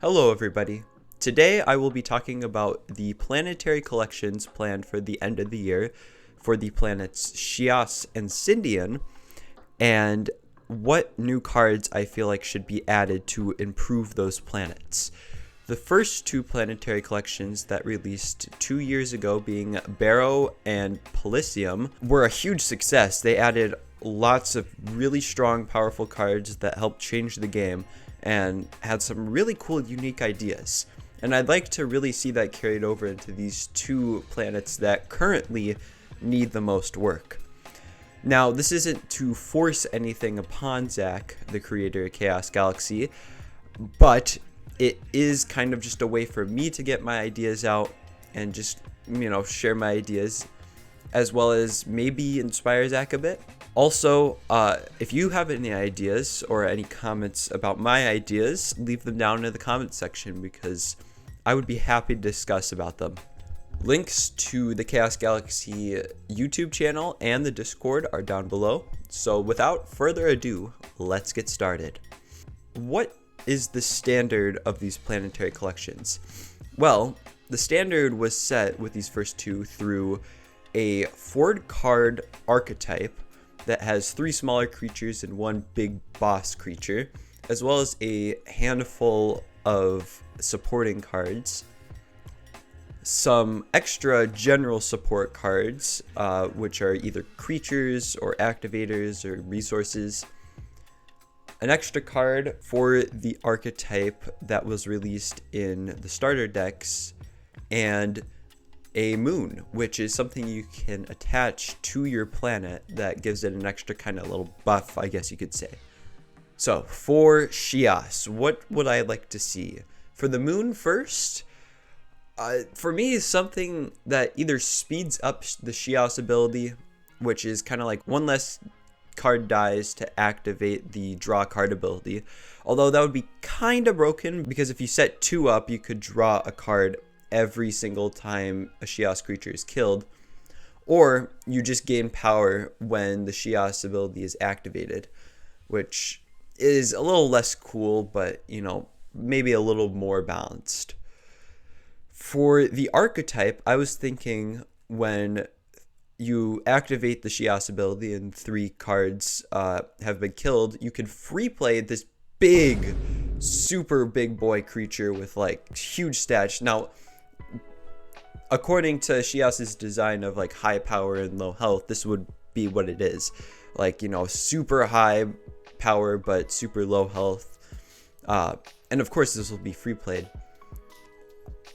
Hello everybody. Today I will be talking about the planetary collections planned for the end of the year for the planets Shias and Sindian, and what new cards I feel like should be added to improve those planets. The first two planetary collections that released 2 years ago, being Barrow and Pelisium, were a huge success. They added lots of really strong, powerful cards that helped change the game and had some really cool, unique ideas. And I'd like to really see that carried over into these two planets that currently need the most work. Now, this isn't to force anything upon Zach, the creator of Chaos Galaxy, but it is kind of just a way for me to get my ideas out and just, share my ideas, as well as maybe inspire Zach a bit. Also, if you have any ideas or any comments about my ideas, leave them down in the comments section because I would be happy to discuss about them. Links to the Chaos Galaxy YouTube channel and the Discord are down below. So without further ado, let's get started. What is the standard of these planetary collections? Well, the standard was set with these first two through a 4-card archetype that has 3 smaller creatures and 1 big boss creature, as well as a handful of supporting cards, some extra general support cards, which are either creatures or activators or resources, an extra card for the archetype that was released in the starter decks, and a moon, which is something you can attach to your planet that gives it an extra kind of little buff, I guess you could say. So for Shias, what would I like to see? For the moon first, for me is something that either speeds up the Shias ability, which is kind of like 1 less card dies to activate the draw card ability. Although that would be kind of broken because if you set 2 up, you could draw a card every single time a Shias creature is killed, or you just gain power when the Shias ability is activated, which is a little less cool, but maybe a little more balanced. For the archetype, I was thinking when you activate the Shias ability and 3 cards have been killed, you can free play this big, super big boy creature with like huge stats. Now, according to Shias's design of like high power and low health, this would be what it is. Like, super high power but super low health. And of course this will be free played.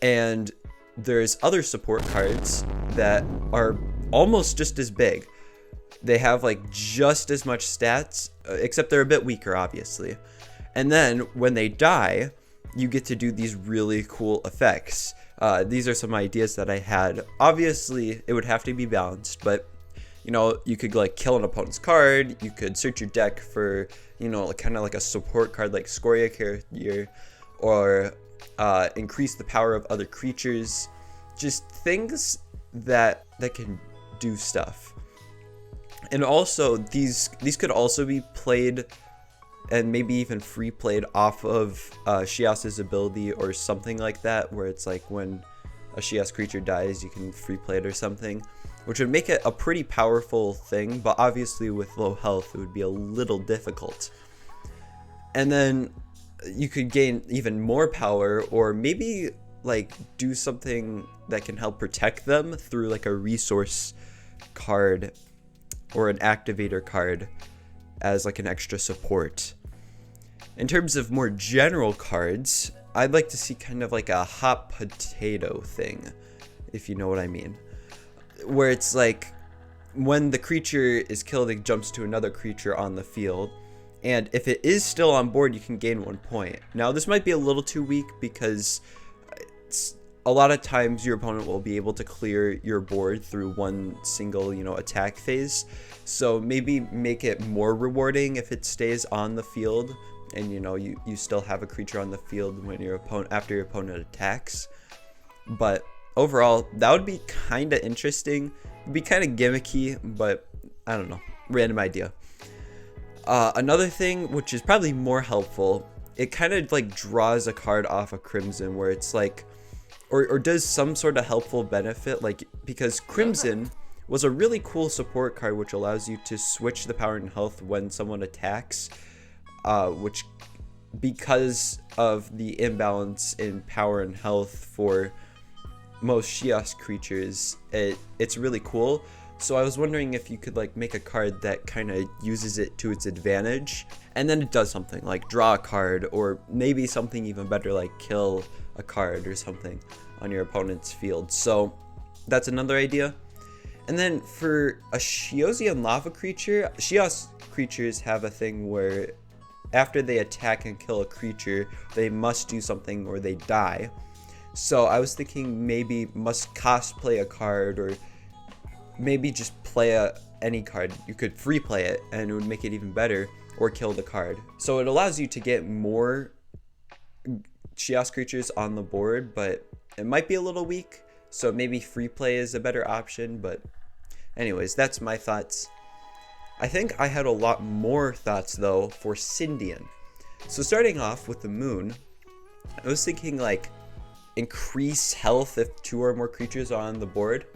And there's other support cards that are almost just as big. They have like just as much stats, except they're a bit weaker, obviously. And then when they die, you get to do these really cool effects. These are some ideas that I had. Obviously, it would have to be balanced, but you could like kill an opponent's card. You could search your deck for kind of like a support card like Scoria Carrier, or increase the power of other creatures. Just things that can do stuff. And also these could also be played and maybe even free played off of Shias's ability or something like that, where it's like when a Shias creature dies, you can free play it or something, which would make it a pretty powerful thing, but obviously with low health, it would be a little difficult. And then you could gain even more power, or maybe like do something that can help protect them through like a resource card or an activator card as like an extra support. In terms of more general cards, I'd like to see kind of like a hot potato thing, if you know what I mean, where it's like when the creature is killed, it jumps to another creature on the field, and if it is still on board, you can gain 1 point. Now this might be a little too weak because a lot of times your opponent will be able to clear your board through one single attack phase, so maybe make it more rewarding if it stays on the field and you still have a creature on the field when after your opponent attacks. But overall, that would be kind of interesting. It'd be kind of gimmicky, but I don't know, random idea. Another thing which is probably more helpful it kind of like draws a card off a Crimson where it's like, or does some sort of helpful benefit, like, because Crimson was a really cool support card which allows you to switch the power and health when someone attacks, which, because of the imbalance in power and health for most Shios creatures, it's really cool. So I was wondering if you could like make a card that kind of uses it to its advantage, and then it does something like draw a card, or maybe something even better like kill a card or something on your opponent's field. So that's another idea. And then for a Shiosian lava creature, Shios creatures have a thing where after they attack and kill a creature, they must do something or they die. So I was thinking maybe must cosplay a card, or maybe just play any card. You could free play it and it would make it even better, or kill the card. So it allows you to get more Shios creatures on the board, but it might be a little weak. So maybe free play is a better option. But anyways, that's my thoughts. I think I had a lot more thoughts though for Sindian. So starting off with the moon, I was thinking like increase health if 2 or more creatures are on the board,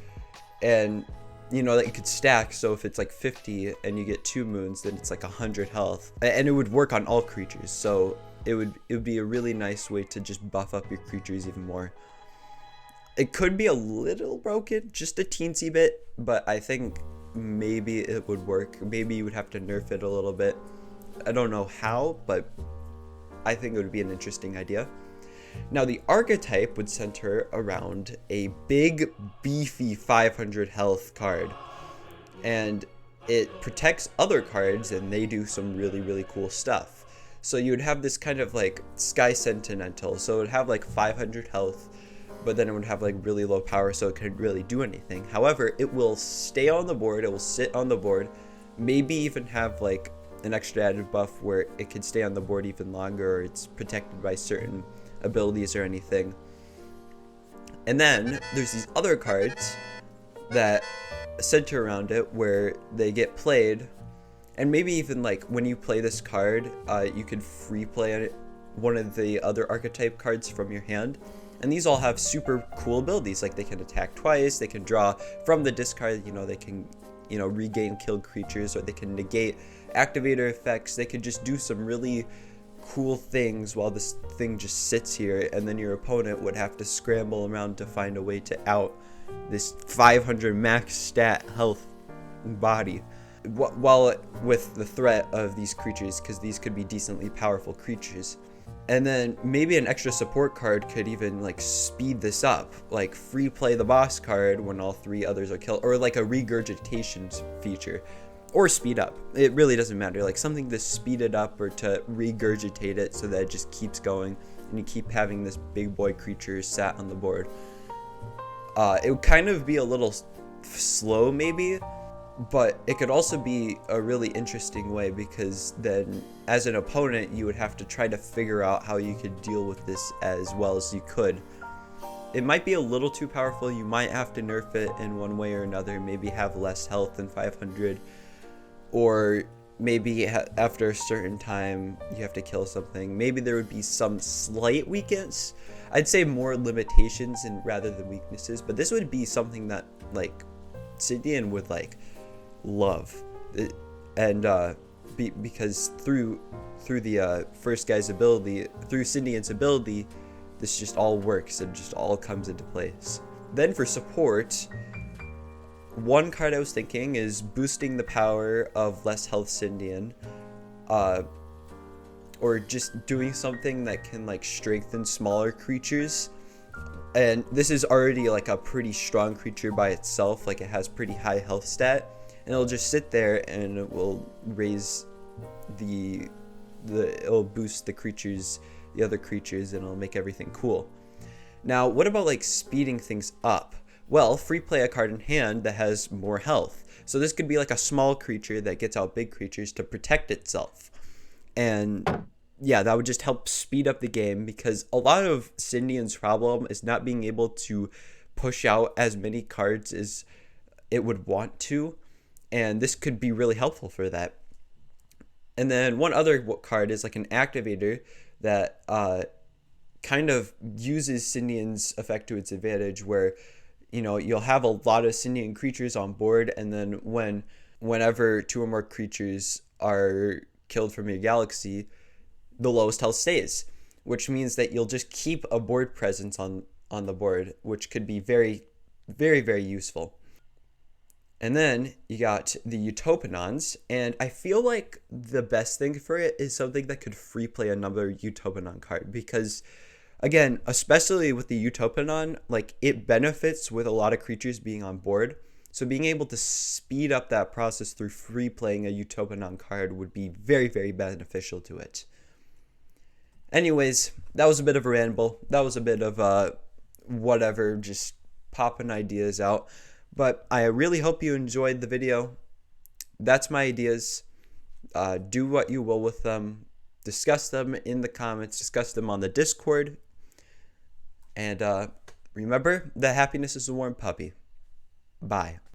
and you know that you could stack. So if it's like 50 and you get 2 moons, then it's like 100 health, and it would work on all creatures. So it would be a really nice way to just buff up your creatures even more. It could be a little broken, just a teensy bit, but I think maybe it would work. Maybe you would have to nerf it a little bit. I don't know how, but I think it would be an interesting idea. Now the archetype would center around a big, beefy 500 health card, and it protects other cards and they do some really, really cool stuff. So you would have this kind of like Sky Sentinel, so it would have like 500 health, but then it would have like really low power, so it couldn't really do anything. However, it will stay on the board, it will sit on the board, maybe even have like an extra added buff where it could stay on the board even longer, or it's protected by certain abilities or anything. And then there's these other cards that center around it where they get played, and maybe even like when you play this card, you could free play one of the other archetype cards from your hand. And these all have super cool abilities, like they can attack twice, they can draw from the discard, you know, they can, you know, regain killed creatures, or they can negate activator effects. They could just do some really cool things while this thing just sits here, and then your opponent would have to scramble around to find a way to out this 500 max stat health body, while with the threat of these creatures, because these could be decently powerful creatures. And then maybe an extra support card could even like speed this up, like free play the boss card when all 3 others are killed, or like a regurgitation feature, or speed up. It really doesn't matter, like something to speed it up or to regurgitate it so that it just keeps going and you keep having this big boy creature sat on the board. It would kind of be a little slow maybe, but it could also be a really interesting way, because then as an opponent you would have to try to figure out how you could deal with this as well as you could. It might be a little too powerful, you might have to nerf it in one way or another, maybe have less health than 500, or maybe after a certain time you have to kill something. Maybe there would be some slight weakness. I'd say more limitations and rather than weaknesses, but this would be something that like Sindian would like love it, and because through the first guy's ability, through Sindian's ability, this just all works and just all comes into place. Then for support, one card I was thinking is boosting the power of less health Sindian, or just doing something that can like strengthen smaller creatures. And this is already like a pretty strong creature by itself, like it has pretty high health stat, and it'll just sit there and it will raise it'll boost the other creatures, and it'll make everything cool. Now, what about like speeding things up? Well, free play a card in hand that has more health. So this could be like a small creature that gets out big creatures to protect itself. And yeah, that would just help speed up the game, because a lot of Sindian's problem is not being able to push out as many cards as it would want to, and this could be really helpful for that. And then one other card is like an activator that kind of uses Syndian's effect to its advantage, where you'll have a lot of Syndian creatures on board, and then whenever two or more creatures are killed from your galaxy, the lowest health stays, which means that you'll just keep a board presence on the board, which could be very, very, very useful. And then you got the Utopanons, and I feel like the best thing for it is something that could free play another Utopanon card, because again, especially with the Utopanon, like, it benefits with a lot of creatures being on board. So being able to speed up that process through free playing a Utopanon card would be very, very beneficial to it. Anyways, that was a bit of a ramble. That was a bit of whatever, just popping ideas out. But I really hope you enjoyed the video. That's my ideas. Do what you will with them. Discuss them in the comments. Discuss them on the Discord. And remember that happiness is a warm puppy. Bye.